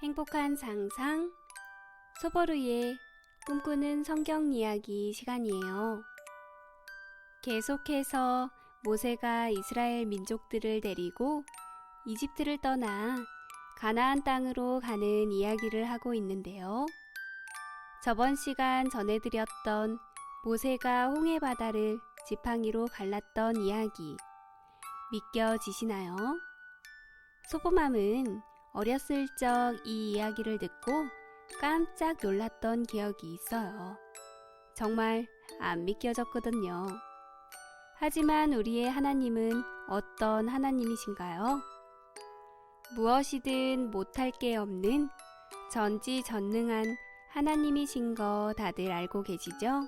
행복한 상상 소보루의 꿈꾸는 성경 이야기 시간이에요. 계속해서 모세가 이스라엘 민족들을 데리고 이집트를 떠나 가나안 땅으로 가는 이야기를 하고 있는데요. 저번 시간 전해드렸던 모세가 홍해 바다를 지팡이로 갈랐던 이야기 믿겨지시나요? 소보맘은 어렸을 적 이 이야기를 듣고 깜짝 놀랐던 기억이 있어요. 정말 안 믿겨졌거든요. 하지만 우리의 하나님은 어떤 하나님이신가요? 무엇이든 못할 게 없는 전지전능한 하나님이신 거 다들 알고 계시죠?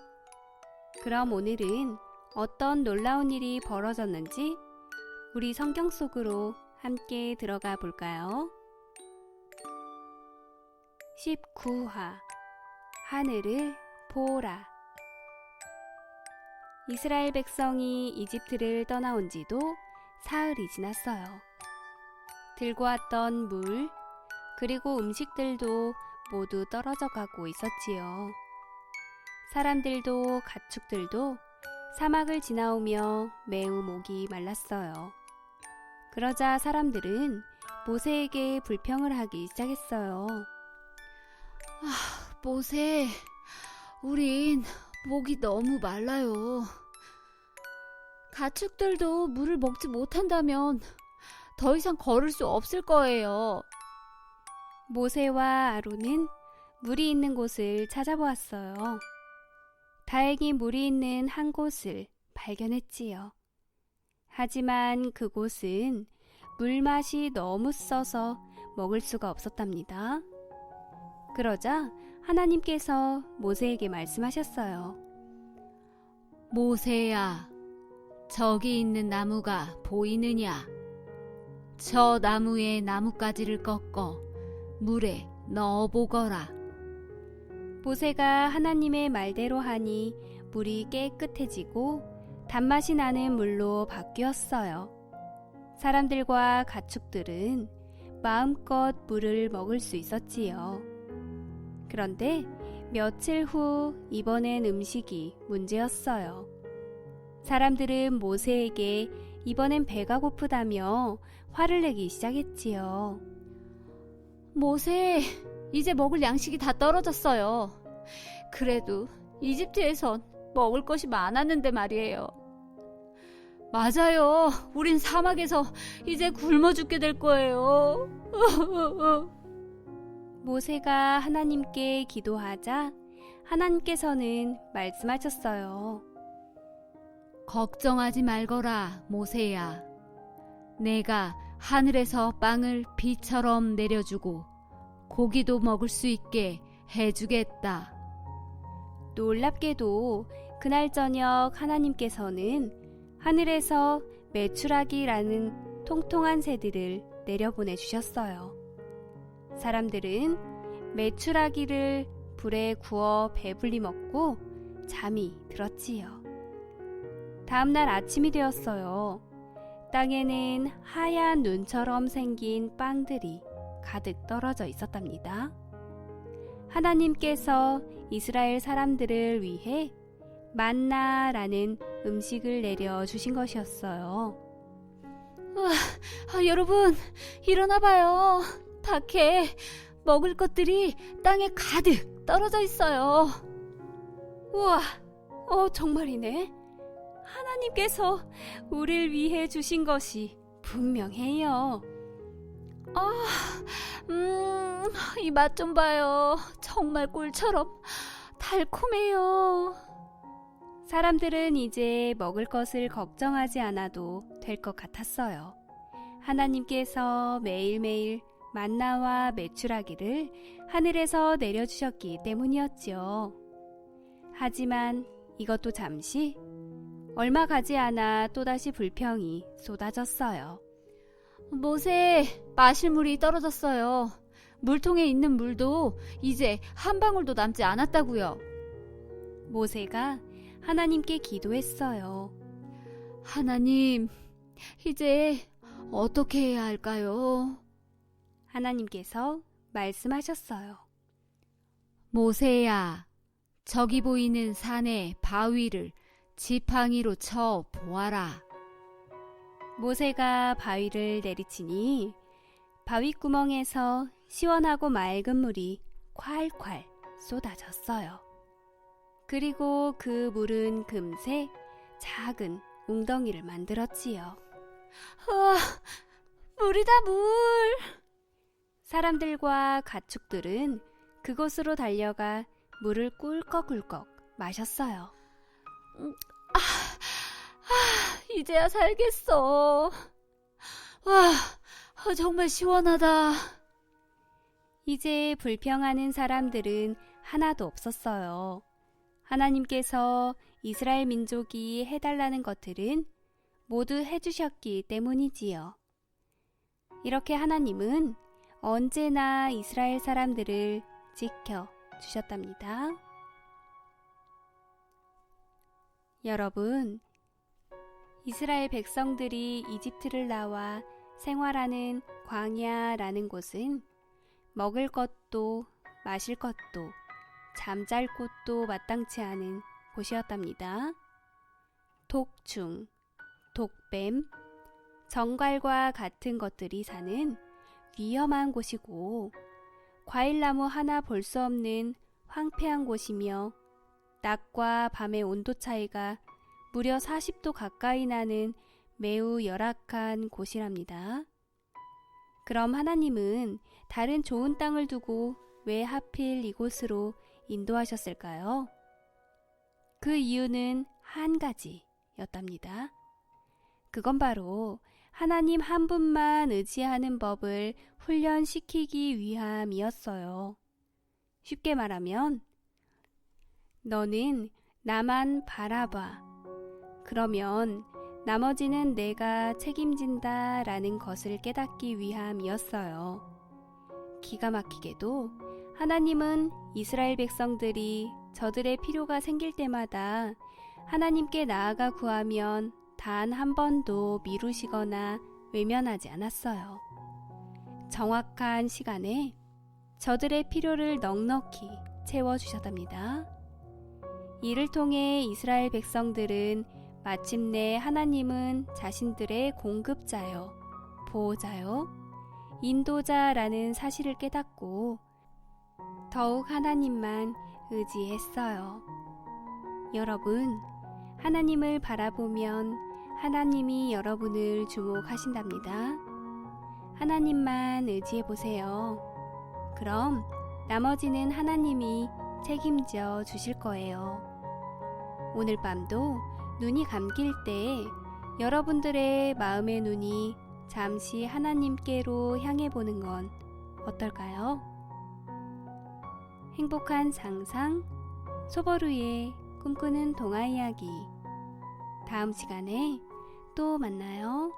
그럼 오늘은 어떤 놀라운 일이 벌어졌는지 우리 성경 속으로 함께 들어가 볼까요? 19화 하늘을 보라. 이스라엘 백성이 이집트를 떠나온 지도 사흘이 지났어요. 들고 왔던 물 그리고 음식들도 모두 떨어져 가고 있었지요. 사람들도 가축들도 사막을 지나오며 매우 목이 말랐어요. 그러자 사람들은 모세에게 불평을 하기 시작했어요. 모세, 우린 목이 너무 말라요. 가축들도 물을 먹지 못한다면 더 이상 걸을 수 없을 거예요. 모세와 아론은 물이 있는 곳을 찾아보았어요. 다행히 물이 있는 한 곳을 발견했지요. 하지만 그곳은 물맛이 너무 써서 먹을 수가 없었답니다. 그러자 하나님께서 모세에게 말씀하셨어요. 모세야, 저기 있는 나무가 보이느냐? 저 나무의 나뭇가지를 꺾어 물에 넣어보거라. 모세가 하나님의 말대로 하니 물이 깨끗해지고 단맛이 나는 물로 바뀌었어요. 사람들과 가축들은 마음껏 물을 먹을 수 있었지요. 그런데 며칠 후 이번엔 음식이 문제였어요. 사람들은 모세에게 이번엔 배가 고프다며 화를 내기 시작했지요. 모세, 이제 먹을 양식이 다 떨어졌어요. 그래도 이집트에선 먹을 것이 많았는데 말이에요. 맞아요. 우린 사막에서 이제 굶어 죽게 될 거예요. 모세가 하나님께 기도하자 하나님께서는 말씀하셨어요. 걱정하지 말거라, 모세야. 내가 하늘에서 빵을 비처럼 내려주고 고기도 먹을 수 있게 해주겠다. 놀랍게도 그날 저녁 하나님께서는 하늘에서 메추라기라는 통통한 새들을 내려보내 주셨어요. 사람들은 메추라기를 불에 구워 배불리 먹고 잠이 들었지요. 다음날 아침이 되었어요. 땅에는 하얀 눈처럼 생긴 빵들이 가득 떨어져 있었답니다. 하나님께서 이스라엘 사람들을 위해 만나라는 음식을 내려주신 것이었어요. 여러분, 일어나봐요. 밖에 먹을 것들이 땅에 가득 떨어져 있어요. 우와, 정말이네. 하나님께서 우리를 위해 주신 것이 분명해요. 이 맛 좀 봐요. 정말 꿀처럼 달콤해요. 사람들은 이제 먹을 것을 걱정하지 않아도 될 것 같았어요. 하나님께서 매일매일 만나와 메추라기를 하늘에서 내려주셨기 때문이었지요. 하지만 이것도 잠시 얼마 가지 않아 또다시 불평이 쏟아졌어요. 모세, 마실 물이 떨어졌어요. 물통에 있는 물도 이제 한 방울도 남지 않았다고요. 모세가 하나님께 기도했어요. 하나님, 이제 어떻게 해야 할까요? 하나님께서 말씀하셨어요. 모세야, 저기 보이는 산의 바위를 지팡이로 쳐 보아라. 모세가 바위를 내리치니 바위 구멍에서 시원하고 맑은 물이 콸콸 쏟아졌어요. 그리고 그 물은 금세 작은 웅덩이를 만들었지요. 우와, 물이다, 물! 사람들과 가축들은 그곳으로 달려가 물을 꿀꺽꿀꺽 마셨어요. 이제야 살겠어. 와, 정말 시원하다. 이제 불평하는 사람들은 하나도 없었어요. 하나님께서 이스라엘 민족이 해달라는 것들은 모두 해주셨기 때문이지요. 이렇게 하나님은 언제나 이스라엘 사람들을 지켜주셨답니다. 여러분, 이스라엘 백성들이 이집트를 나와 생활하는 광야라는 곳은 먹을 것도 마실 것도 잠잘 곳도 마땅치 않은 곳이었답니다. 독충, 독뱀, 정갈과 같은 것들이 사는 위험한 곳이고 과일나무 하나 볼 수 없는 황폐한 곳이며 낮과 밤의 온도 차이가 무려 40도 가까이 나는 매우 열악한 곳이랍니다. 그럼 하나님은 다른 좋은 땅을 두고 왜 하필 이곳으로 인도하셨을까요? 그 이유는 한 가지였답니다. 그건 바로 하나님 한 분만 의지하는 법을 훈련시키기 위함이었어요. 쉽게 말하면 너는 나만 바라봐. 그러면 나머지는 내가 책임진다 라는 것을 깨닫기 위함이었어요. 기가 막히게도 하나님은 이스라엘 백성들이 저들의 필요가 생길 때마다 하나님께 나아가 구하면 단 한 번도 미루시거나 외면하지 않았어요. 정확한 시간에 저들의 필요를 넉넉히 채워주셨답니다. 이를 통해 이스라엘 백성들은 마침내 하나님은 자신들의 공급자요, 보호자요, 인도자라는 사실을 깨닫고 더욱 하나님만 의지했어요. 여러분, 하나님을 바라보면 하나님이 여러분을 주목하신답니다. 하나님만 의지해보세요. 그럼 나머지는 하나님이 책임져 주실 거예요. 오늘 밤도 눈이 감길 때 여러분들의 마음의 눈이 잠시 하나님께로 향해 보는 건 어떨까요? 행복한 상상, 소보루의 꿈꾸는 동화 이야기. 다음 시간에 또 만나요.